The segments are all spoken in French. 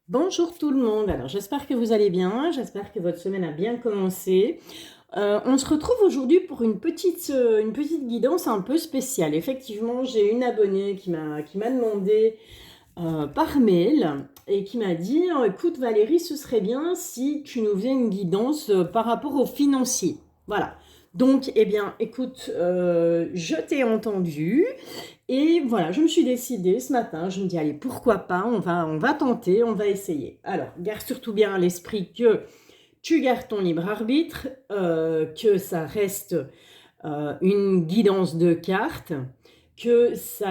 Bonjour tout le monde, alors j'espère que vous allez bien, j'espère que votre semaine a bien commencé. On se retrouve aujourd'hui pour une petite guidance un peu spéciale. Effectivement, j'ai une abonnée qui m'a demandé par mail et qui m'a dit écoute Valérie, ce serait bien si tu nous faisais une guidance par rapport aux financiers. Voilà. Donc, eh bien, écoute, je t'ai entendu. Et voilà, je me suis décidée ce matin, je me dis, allez, pourquoi pas, on va tenter, on va essayer. Alors, garde surtout bien à l'esprit que tu gardes ton libre arbitre, que ça reste une guidance de cartes, que ça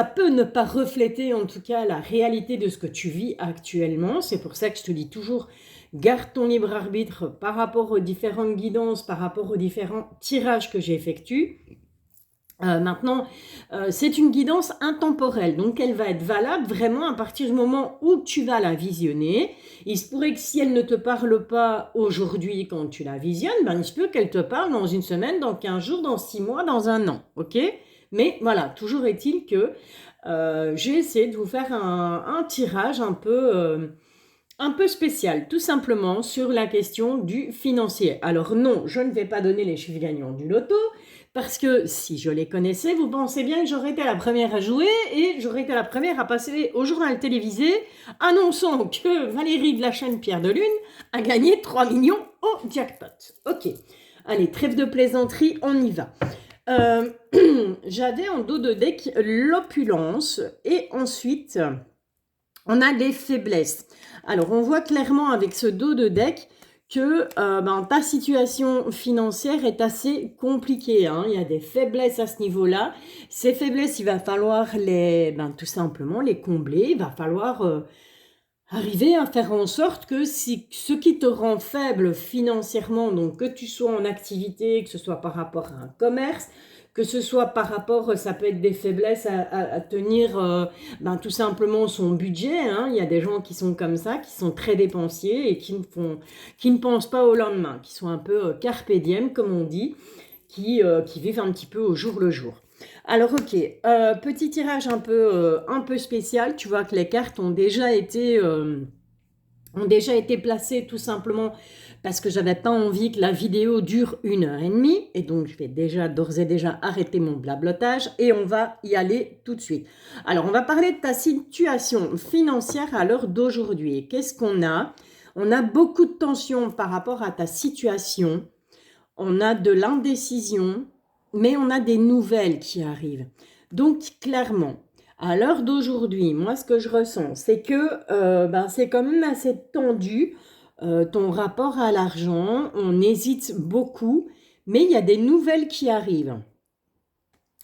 peut ne pas refléter en tout cas la réalité de ce que tu vis actuellement. C'est pour ça que je te dis toujours, garde ton libre arbitre par rapport aux différentes guidances, par rapport aux différents tirages que j'effectue. Maintenant, c'est une guidance intemporelle, donc elle va être valable vraiment à partir du moment où tu vas la visionner. Il se pourrait que si elle ne te parle pas aujourd'hui quand tu la visionnes, ben il se peut qu'elle te parle dans une semaine, dans 15 jours, dans 6 mois, dans un an, ok? Mais voilà, toujours est-il que j'ai essayé de vous faire un tirage un peu spécial, tout simplement sur la question du financier. Alors non, je ne vais pas donner les chiffres gagnants du loto, parce que si je les connaissais, vous pensez bien que j'aurais été la première à jouer et j'aurais été la première à passer au journal télévisé annonçant que Valérie de la chaîne Pierre de Lune a gagné 3 millions au jackpot. Ok, allez, trêve de plaisanterie, on y va. Euh, J'avais en dos de deck l'opulence et ensuite on a les faiblesses. Alors, on voit clairement avec ce dos de deck que ta situation financière est assez compliquée. Hein. Il y a des faiblesses à ce niveau-là. Ces faiblesses, il va falloir tout simplement les combler. Il va falloir arriver à faire en sorte que si ce qui te rend faible financièrement, donc que tu sois en activité, que ce soit par rapport à un commerce, que ce soit par rapport, ça peut être des faiblesses à tenir tout simplement son budget. Hein. Il y a des gens qui sont comme ça, qui sont très dépensiers et qui ne pensent pas au lendemain, qui sont un peu carpe diem, comme on dit, qui vivent un petit peu au jour le jour. Alors ok, petit tirage un peu spécial, tu vois que les cartes ont déjà été placées tout simplement parce que j'avais pas envie que la vidéo dure 1 heure et demie, et donc je vais déjà d'ores et déjà arrêter mon blablotage et on va y aller tout de suite. Alors on va parler de ta situation financière à l'heure d'aujourd'hui. Qu'est-ce qu'on a? On a beaucoup de tensions par rapport à ta situation, on a de l'indécision, mais on a des nouvelles qui arrivent. Donc clairement, à l'heure d'aujourd'hui, moi ce que je ressens, c'est que c'est quand même assez tendu, ton rapport à l'argent, on hésite beaucoup, mais il y a des nouvelles qui arrivent.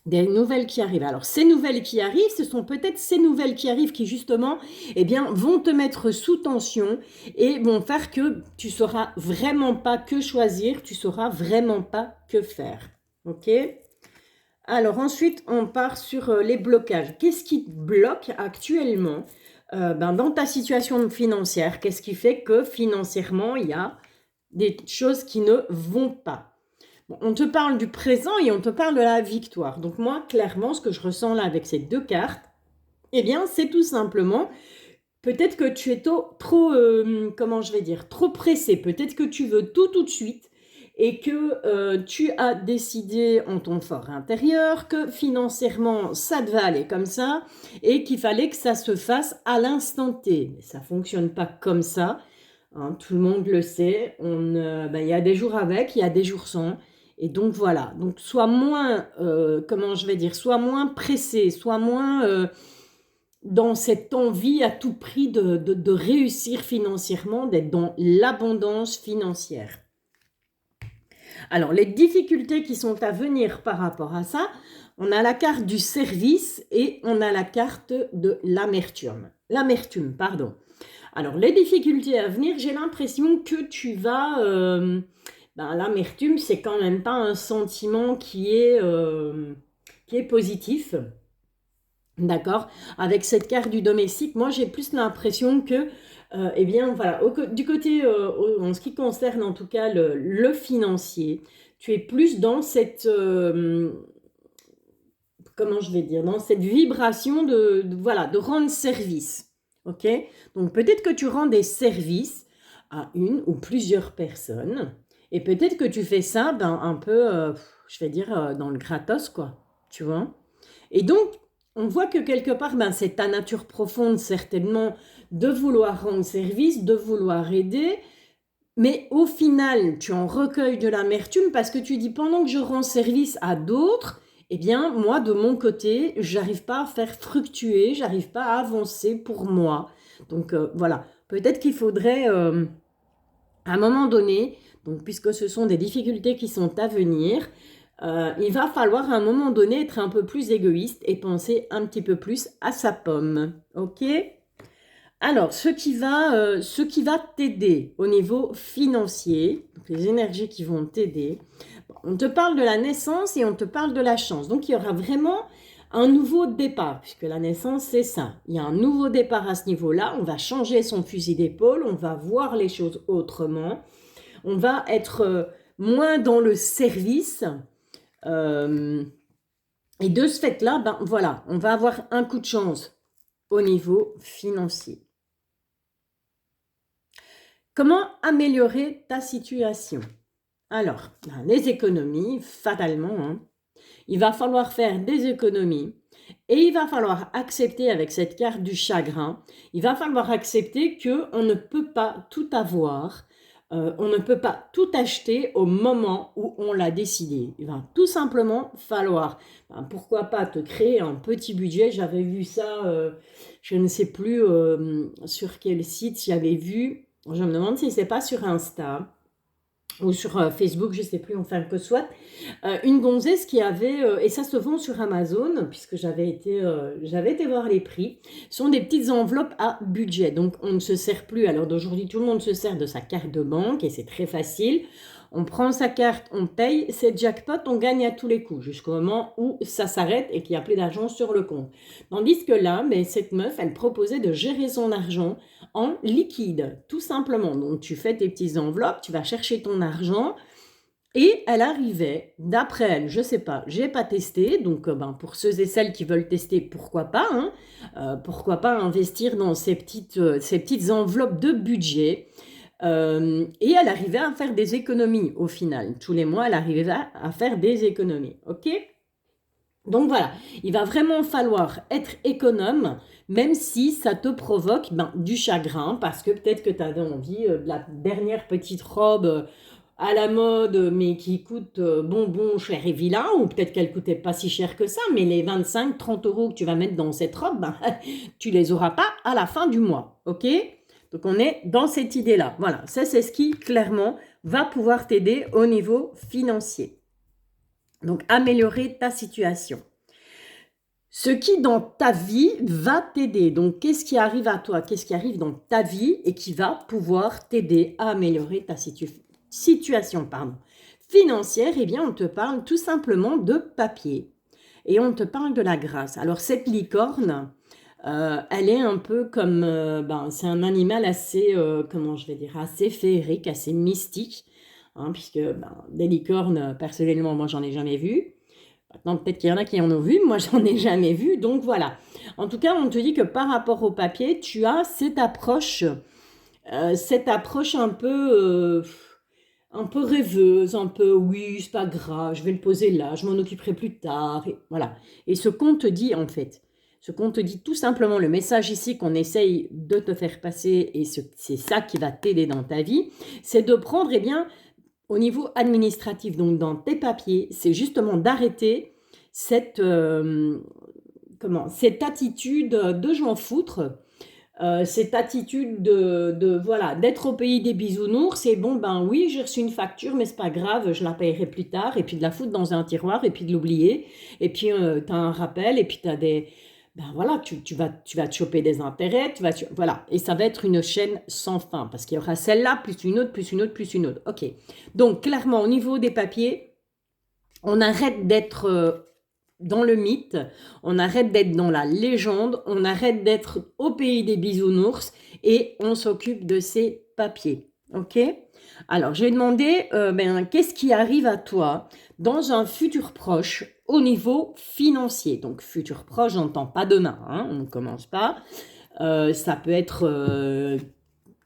Des nouvelles qui arrivent. Alors, ces nouvelles qui arrivent, ce sont peut-être ces nouvelles qui arrivent qui, justement, eh bien, vont te mettre sous tension et vont faire que tu sauras vraiment pas que choisir, tu sauras vraiment pas que faire. Ok? Alors, ensuite, on part sur les blocages. Qu'est-ce qui te bloque actuellement dans ta situation financière? Qu'est-ce qui fait que financièrement, il y a des choses qui ne vont pas? Bon, on te parle du présent et on te parle de la victoire. Donc moi, clairement, ce que je ressens là avec ces deux cartes, eh bien, c'est tout simplement, peut-être que tu es trop, comment je vais dire, trop pressé. Peut-être que tu veux tout de suite et que tu as décidé en ton fort intérieur que financièrement, ça devait aller comme ça et qu'il fallait que ça se fasse à l'instant T. Mais ça ne fonctionne pas comme ça. Hein, tout le monde le sait. Il y a des jours avec, il y a des jours sans. Et donc voilà. Donc sois moins, comment je vais dire, sois moins pressé, sois moins dans cette envie à tout prix de réussir financièrement, d'être dans l'abondance financière. Alors, les difficultés qui sont à venir par rapport à ça, on a la carte du service et on a la carte de l'amertume. L'amertume, pardon. Alors, les difficultés à venir, j'ai l'impression que tu vas... l'amertume, c'est quand même pas un sentiment qui est positif. D'accord? Avec cette carte du domestique, moi j'ai plus l'impression que, eh bien voilà, du côté, en ce qui concerne en tout cas le financier, tu es plus dans cette, comment je vais dire, dans cette vibration voilà, de rendre service. ok? Donc peut-être que tu rends des services à une ou plusieurs personnes, et peut-être que tu fais ça un peu, je vais dire, dans le gratos, quoi, tu vois? Et donc, on voit que quelque part, c'est ta nature profonde, certainement, de vouloir rendre service, de vouloir aider, mais au final, tu en recueilles de l'amertume parce que tu dis, pendant que je rends service à d'autres, eh bien, moi, de mon côté, j'arrive pas à faire fructuer, j'arrive pas à avancer pour moi. Donc, voilà. Peut-être qu'il faudrait, à un moment donné, donc, puisque ce sont des difficultés qui sont à venir, il va falloir à un moment donné être un peu plus égoïste et penser un petit peu plus à sa pomme. Ok? Alors, ce qui va t'aider au niveau financier, donc les énergies qui vont t'aider, on te parle de la naissance et on te parle de la chance. Donc, il y aura vraiment un nouveau départ, puisque la naissance, c'est ça. Il y a un nouveau départ à ce niveau-là. On va changer son fusil d'épaule, on va voir les choses autrement. On va être moins dans le service. Et de ce fait-là, voilà, on va avoir un coup de chance au niveau financier. Comment améliorer ta situation? Alors, les économies, fatalement, hein. Il va falloir faire des économies et il va falloir accepter avec cette carte du chagrin, il va falloir accepter qu'on ne peut pas tout avoir, on ne peut pas tout acheter au moment où on l'a décidé. Il va tout simplement falloir, pourquoi pas te créer un petit budget. J'avais vu ça, je ne sais plus sur quel site j'avais vu, je me demande si c'est pas sur Insta ou sur Facebook, je ne sais plus, enfin que soit, une gonzesse qui avait, et ça se vend sur Amazon, puisque j'avais été voir les prix, sont des petites enveloppes à budget. Donc on ne se sert plus, alors d'aujourd'hui tout le monde se sert de sa carte de banque et c'est très facile. On prend sa carte, on paye, c'est jackpot, on gagne à tous les coups, jusqu'au moment où ça s'arrête et qu'il n'y a plus d'argent sur le compte. Tandis que là, mais cette meuf, elle proposait de gérer son argent en liquide, tout simplement. Donc tu fais tes petites enveloppes, tu vas chercher ton argent, et elle arrivait, d'après elle, je sais pas, j'ai pas testé, donc pour ceux et celles qui veulent tester, pourquoi pas, hein, pourquoi pas investir dans ces petites enveloppes de budget. Et elle arrivait à faire des économies au final. Tous les mois, elle arrivait à faire des économies. Ok? Donc voilà, il va vraiment falloir être économe, même si ça te provoque du chagrin, parce que peut-être que tu as envie de la dernière petite robe à la mode, mais qui coûte bonbon, cher et vilain, ou peut-être qu'elle coûtait pas si cher que ça, mais les 25-30 euros que tu vas mettre dans cette robe, tu les auras pas à la fin du mois, ok? Donc on est dans cette idée-là. Voilà, ça c'est ce qui clairement va pouvoir t'aider au niveau financier. Donc améliorer ta situation. Ce qui dans ta vie va t'aider. Donc qu'est-ce qui arrive à toi? Qu'est-ce qui arrive dans ta vie et qui va pouvoir t'aider à améliorer ta situation financière? Eh bien, on te parle tout simplement de papier et on te parle de la grâce. Alors cette licorne, elle est un peu comme, c'est un animal assez, comment je vais dire, assez féerique, assez mystique, hein, puisque des licornes, personnellement, moi, j'en ai jamais vu. Maintenant, peut-être qu'il y en a qui en ont vu, moi, j'en ai jamais vu, donc voilà. En tout cas, on te dit que par rapport au papier, tu as cette approche un peu rêveuse, un peu, oui, c'est pas grave, je vais le poser là, je m'en occuperai plus tard, et voilà. Et ce qu'on te dit, en fait, ce qu'on te dit tout simplement, le message ici qu'on essaye de te faire passer, et c'est ça qui va t'aider dans ta vie, c'est de prendre, eh bien, au niveau administratif, donc dans tes papiers, c'est justement d'arrêter cette attitude de j'en foutre, cette attitude voilà, d'être au pays des bisounours, c'est bon, oui, j'ai reçu une facture, mais c'est pas grave, je la paierai plus tard, et puis de la foutre dans un tiroir, et puis de l'oublier, et puis tu as un rappel, et puis tu as des... voilà, tu vas te choper des intérêts, voilà, et ça va être une chaîne sans fin, parce qu'il y aura celle-là, plus une autre, plus une autre, plus une autre. Ok, donc clairement, au niveau des papiers, on arrête d'être dans le mythe, on arrête d'être dans la légende, on arrête d'être au pays des bisounours et on s'occupe de ces papiers. Ok? Alors, j'ai demandé, qu'est-ce qui arrive à toi dans un futur proche au niveau financier? Donc, futur proche, j'entends pas demain, hein, on ne commence pas. Ça peut être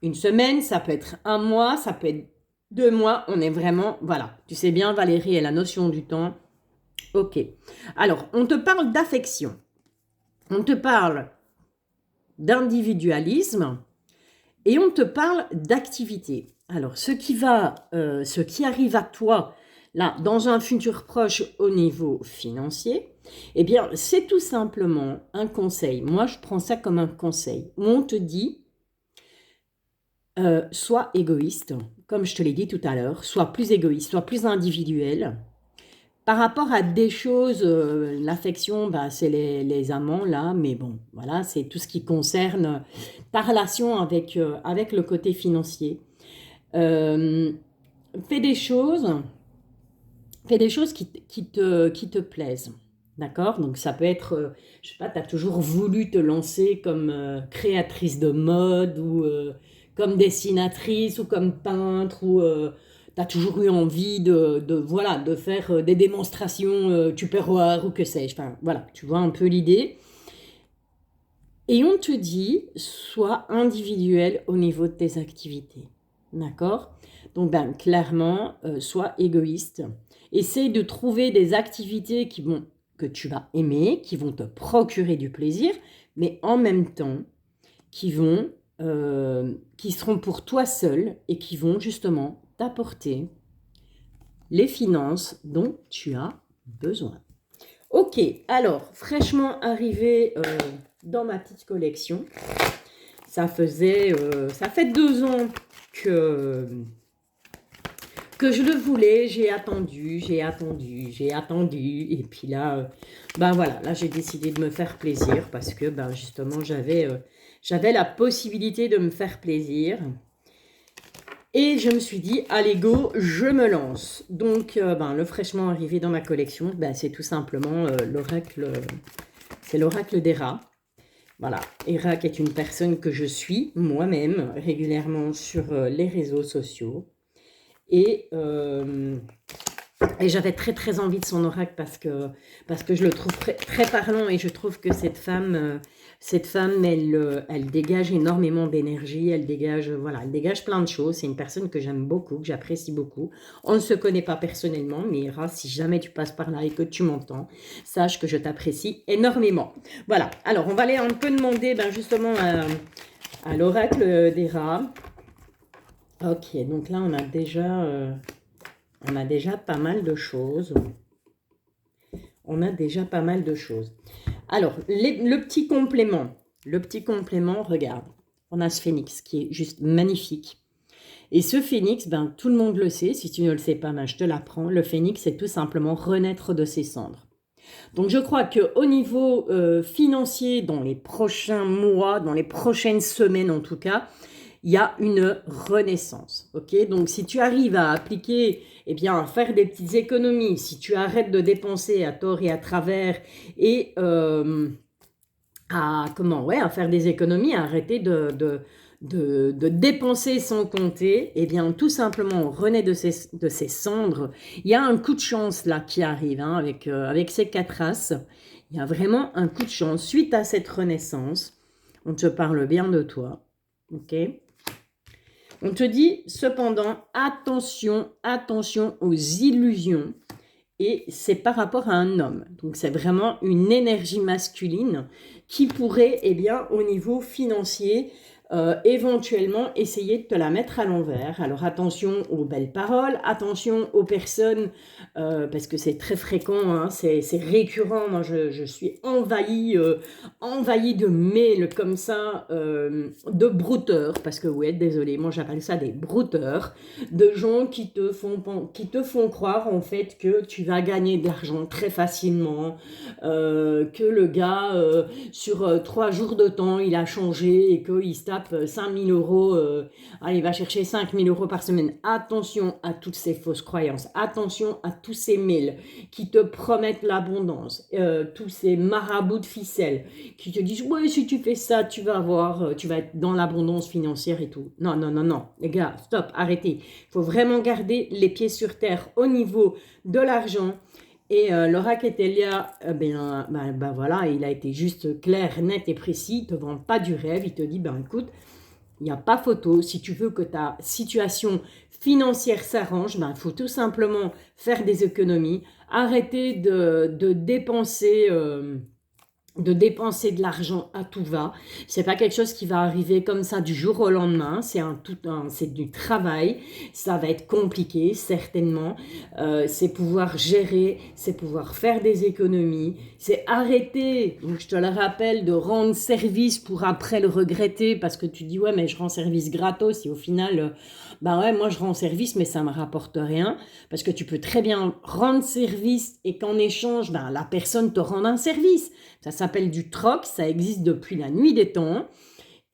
une semaine, ça peut être un mois, ça peut être 2 mois. On est vraiment, voilà. Tu sais bien, Valérie, et la notion du temps. Ok. Alors, on te parle d'affection. On te parle d'individualisme et on te parle d'activité. Alors, ce qui arrive à toi, là, dans un futur proche au niveau financier, eh bien, c'est tout simplement un conseil. Moi, je prends ça comme un conseil où on te dit, sois égoïste, comme je te l'ai dit tout à l'heure, sois plus égoïste, sois plus individuel. Par rapport à des choses, l'affection, bah, c'est les amants là, mais bon, voilà, c'est tout ce qui concerne ta relation avec le côté financier. Euh, fais des choses, qui te plaisent. D'accord? Donc ça peut être, je sais pas, tu as toujours voulu te lancer comme créatrice de mode ou comme dessinatrice ou comme peintre ou tu as toujours eu envie voilà, de faire des démonstrations Tupperware ou que sais-je. Enfin voilà, tu vois un peu l'idée. Et on te dit, sois individuel au niveau de tes activités. D'accord? Donc, ben, clairement, sois égoïste. Essaye de trouver des activités que tu vas aimer, qui vont te procurer du plaisir, mais en même temps, qui seront pour toi seul et qui vont justement t'apporter les finances dont tu as besoin. Ok, alors, fraîchement arrivé dans ma petite collection, ça fait 2 ans que je le voulais, j'ai attendu, et puis là, ben voilà, là j'ai décidé de me faire plaisir parce que ben justement j'avais la possibilité de me faire plaisir. Et je me suis dit, allez go, je me lance. Donc, le fraîchement arrivé dans ma collection, ben, c'est tout simplement l'oracle d'Héra. Voilà, Héra qui est une personne que je suis moi-même régulièrement sur les réseaux sociaux. Et j'avais très très envie de son oracle parce que je le trouve très, très parlant et je trouve que cette femme, elle dégage énormément d'énergie, elle dégage plein de choses. C'est une personne que j'aime beaucoup, que j'apprécie beaucoup. On ne se connaît pas personnellement, mais Ira, si jamais tu passes par là et que tu m'entends, sache que je t'apprécie énormément. Voilà, alors on va aller un peu demander justement à l'oracle d'Ira. Ok, donc là on a déjà pas mal de choses. Alors, le petit complément, regarde, on a ce phénix qui est juste magnifique. Et ce phénix, tout le monde le sait, si tu ne le sais pas, je te l'apprends, le phénix, c'est tout simplement renaître de ses cendres. Donc, je crois qu'au niveau financier, dans les prochains mois, dans les prochaines semaines en tout cas, il y a une renaissance, ok? Donc, si tu arrives à appliquer, à faire des petites économies, si tu arrêtes de dépenser à tort et à travers et à faire des économies, à arrêter de dépenser sans compter, tout simplement, on renaît de ces cendres. Il y a un coup de chance là qui arrive avec ces 4 as. Il y a vraiment un coup de chance suite à cette renaissance. On te parle bien de toi, ok? On te dit cependant, attention aux illusions. Et c'est par rapport à un homme. Donc c'est vraiment une énergie masculine qui pourrait, au niveau financier, éventuellement essayer de te la mettre à l'envers. Alors attention aux belles paroles, attention aux personnes, parce que c'est très fréquent, hein, c'est récurrent. Moi je suis envahie de mails comme ça, de brouteurs, parce que ouais, désolé, moi j'appelle ça des brouteurs, de gens qui te font croire en fait que tu vas gagner de l'argent très facilement, que le gars sur 3 jours de temps il a changé et qu'il se tape 5 000 euros, il va chercher 5 000 euros par semaine. Attention à toutes ces fausses croyances, attention à tous ces mails qui te promettent l'abondance, tous ces marabouts de ficelles qui te disent ouais, si tu fais ça tu vas être dans l'abondance financière et tout. Non, les gars, stop, arrêtez. Il faut vraiment garder les pieds sur terre au niveau de l'argent Et l'oracle Etelia, voilà, il a été juste clair, net et précis. Il ne te vend pas du rêve. Il te dit, ben écoute, il n'y a pas photo. Si tu veux que ta situation financière s'arrange, ben, il faut tout simplement faire des économies, arrêter de dépenser... de dépenser de l'argent à tout va. C'est pas quelque chose qui va arriver comme ça du jour au lendemain. C'est du travail. Ça va être compliqué, certainement. C'est pouvoir gérer, c'est pouvoir faire des économies. C'est arrêter, donc je te le rappelle, de rendre service pour après le regretter parce que tu dis ouais mais je rends service gratos et au final, bah ouais moi je rends service mais ça me rapporte rien parce que tu peux très bien rendre service et qu'en échange, ben, la personne te rende un service. Ça s'appelle du troc, ça existe depuis la nuit des temps.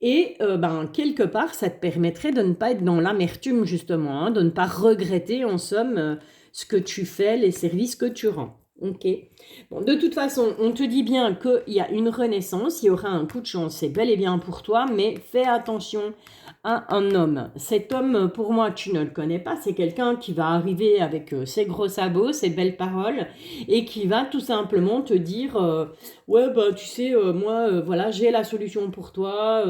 Et quelque part, ça te permettrait de ne pas être dans l'amertume, justement, hein, de ne pas regretter, en somme, ce que tu fais, les services que tu rends. Ok. Bon, de toute façon, on te dit bien qu'il y a une renaissance, il y aura un coup de chance, c'est bel et bien pour toi, mais fais attention à un homme. Cet homme, pour moi, tu ne le connais pas, c'est quelqu'un qui va arriver avec ses gros sabots, ses belles paroles, et qui va tout simplement te dire ouais, bah, tu sais, moi, voilà, j'ai la solution pour toi,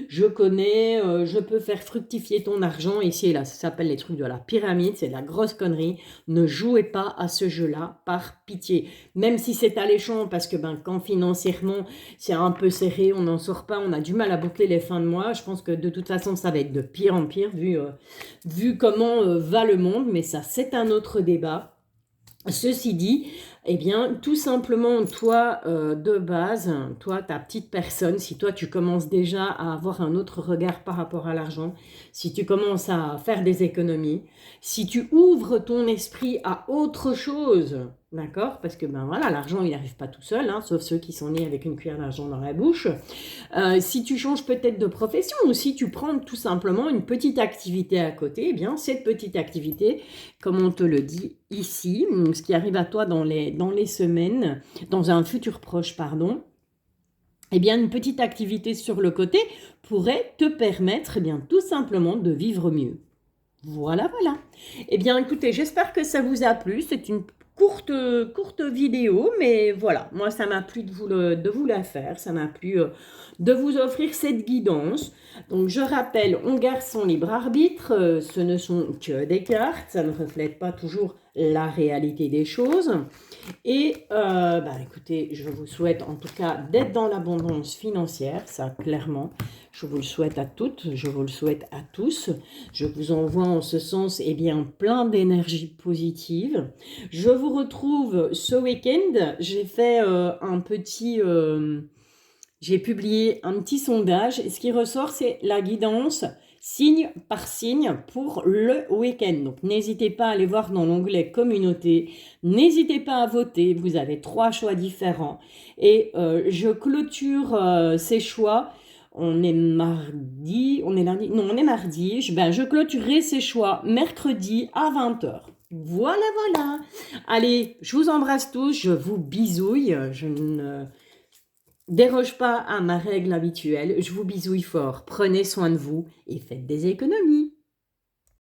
je connais, je peux faire fructifier ton argent. Ici et là, ça s'appelle les trucs de la pyramide, c'est de la grosse connerie. Ne jouez pas à ce jeu-là, par pitié. Même si c'est alléchant, parce que quand financièrement, c'est un peu serré, on n'en sort pas, on a du mal à boucler les fins de mois, je pense que de toute façon, ça va être de pire en pire, vu comment va le monde, mais ça, c'est un autre débat. Ceci dit, eh bien, tout simplement, toi, de base, toi, ta petite personne, si toi, tu commences déjà à avoir un autre regard par rapport à l'argent, si tu commences à faire des économies, si tu ouvres ton esprit à autre chose, d'accord? Parce que, voilà, l'argent, il n'arrive pas tout seul, hein, sauf ceux qui sont nés avec une cuillère d'argent dans la bouche. Si tu changes peut-être de profession ou si tu prends tout simplement une petite activité à côté, eh bien, cette petite activité, comme on te le dit ici, donc ce qui arrive à toi dans les semaines, dans un futur proche, pardon, eh bien, une petite activité sur le côté pourrait te permettre, eh bien, tout simplement de vivre mieux. Voilà, voilà. Eh bien, écoutez, j'espère que ça vous a plu. C'est une courte vidéo, mais voilà, moi, ça m'a plu de vous la faire. Ça m'a plu de vous offrir cette guidance. Donc, je rappelle, on garde son libre arbitre. Ce ne sont que des cartes. Ça ne reflète pas toujours la réalité des choses. Et écoutez, je vous souhaite en tout cas d'être dans l'abondance financière, ça clairement, je vous le souhaite à toutes, je vous le souhaite à tous. Je vous envoie en ce sens plein d'énergie positive. Je vous retrouve ce week-end, j'ai fait j'ai publié un petit sondage et ce qui ressort c'est la guidance signe par signe pour le week-end. Donc, n'hésitez pas à aller voir dans l'onglet communauté. N'hésitez pas à voter. Vous avez 3 choix différents. Et je clôture ces choix. On est mardi. On est lundi. Non, on est mardi. Je clôturerai ces choix mercredi à 20h. Voilà, voilà. Allez, je vous embrasse tous. Je vous bisouille. Je ne déroge pas à ma règle habituelle, je vous bisouille fort, prenez soin de vous et faites des économies.